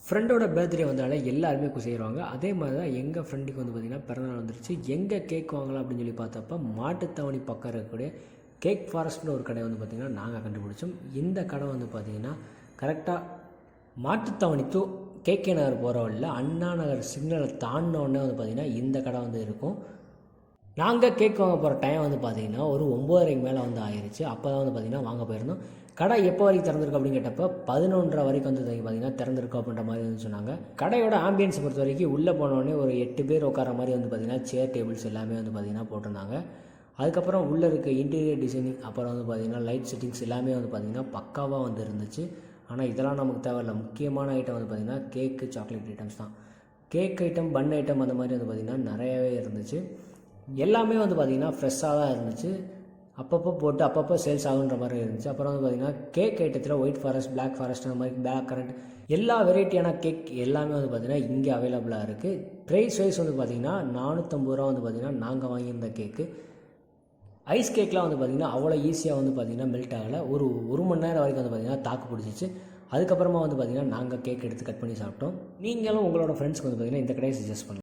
ஃப்ரெண்டோட பர்த்டே வந்தாலே எல்லாருமே செய்வாங்க. அதே மாதிரி தான் எங்கள் ஃப்ரெண்டுக்கு வந்து பார்த்திங்கன்னா பிறந்தநாள் வந்துருச்சு. எங்கே கேக் வாங்கலாம் அப்படின்னு சொல்லி பார்த்தப்ப மாட்டுத்தாவணி பக்கம் இருக்கக்கூடிய கேக் ஃபாரஸ்ட்னு ஒரு கடை வந்து பார்த்திங்கன்னா நாங்கள் கண்டுபிடிச்சோம். இந்த கடை வந்து பார்த்திங்கன்னா கரெக்டாக மாட்டுத்தாவணி டூ கேகே நகர் போகிற வழியில் அண்ணா நகர் சிக்னலை தாண்டினோடனே வந்து பார்த்திங்கன்னா இந்த கடை வந்து இருக்கும். நாங்கள் கேக் வாங்க போகிற டைம் வந்து பார்த்திங்கன்னா ஒரு 9:30 மேலே வந்து ஆயிடுச்சு. அப்போ தான் வந்து பார்த்திங்கன்னா வாங்க போயிருந்தோம். கடை எப்போ வரைக்கும் திறந்திருக்கு அப்படின்னு கேட்டப்போ 11:30 வரைக்கும் வந்து பார்த்திங்கன்னா திறந்திருக்கோம் அப்படின்ற மாதிரி வந்து சொன்னாங்க. கடையோட ஆம்பியன்ஸை பொறுத்த வரைக்கும் உள்ளே போனோடனே ஒரு 8 பேர் உட்கார மாதிரி வந்து பார்த்திங்கன்னா சேர் டேபிள்ஸ் எல்லாமே வந்து பார்த்திங்கன்னா போட்டிருந்தாங்க. அதுக்கப்புறம் உள்ளே இருக்க இன்டீரியர் டிசைனிங் அப்புறம் வந்து பார்த்திங்கன்னா லைட் செட்டிங்ஸ் எல்லாமே வந்து பார்த்திங்கன்னா பக்காவாக வந்து இருந்துச்சு. ஆனால் இதெல்லாம் நமக்கு தேவையில்லை. முக்கியமான ஐட்டம் வந்து பார்த்திங்கன்னா கேக்கு, சாக்லேட் ஐட்டம்ஸ் தான். கேக் ஐட்டம், பன் ஐட்டம் அந்த மாதிரி வந்து பார்த்திங்கன்னா நிறையவே இருந்துச்சு. எல்லாமே வந்து பார்த்திங்கன்னா ஃப்ரெஷ்ஷாக தான் இருந்துச்சு. அப்பப்போ போட்டு அப்பப்போ சேல்ஸ் ஆகுன்ற மாதிரி இருந்துச்சு. அப்புறம் வந்து பார்த்திங்கன்னா கேக் ஐட்டத்தில் ஒயிட் ஃபாரஸ்ட், பிளாக் ஃபாரஸ்ட் அந்த மாதிரி பிளாக் கரண்ட் எல்லா வெரைட்டியான கேக் எல்லாமே வந்து பார்த்திங்கன்னா இங்கே அவைலபிளாக இருக்குது. ப்ரைஸ் வைஸ் வந்து பார்த்திங்கன்னா 450 ரூபா வந்து பார்த்திங்கன்னா நாங்கள் வாங்கியிருந்த கேக்கு. ஐஸ் கேக்லாம் வந்து பார்த்திங்கன்னா அவ்வளோ ஈஸியாக வந்து பார்த்திங்கன்னா மெல்ட் ஆகலை. ஒரு மணி நேரம் வரைக்கும் வந்து பார்த்திங்கன்னா தாக்கு பிடிச்சிச்சு. அதுக்கப்புறமா வந்து பார்த்திங்கன்னா நாங்கள் கேக் எடுத்து கட் பண்ணி சாப்பிட்டோம். நீங்களும் உங்களோட ஃப்ரெண்ட்ஸ்க்கு வந்து பார்த்திங்கன்னா இந்த கடையை சஜஸ்ட் பண்ணுங்கள்.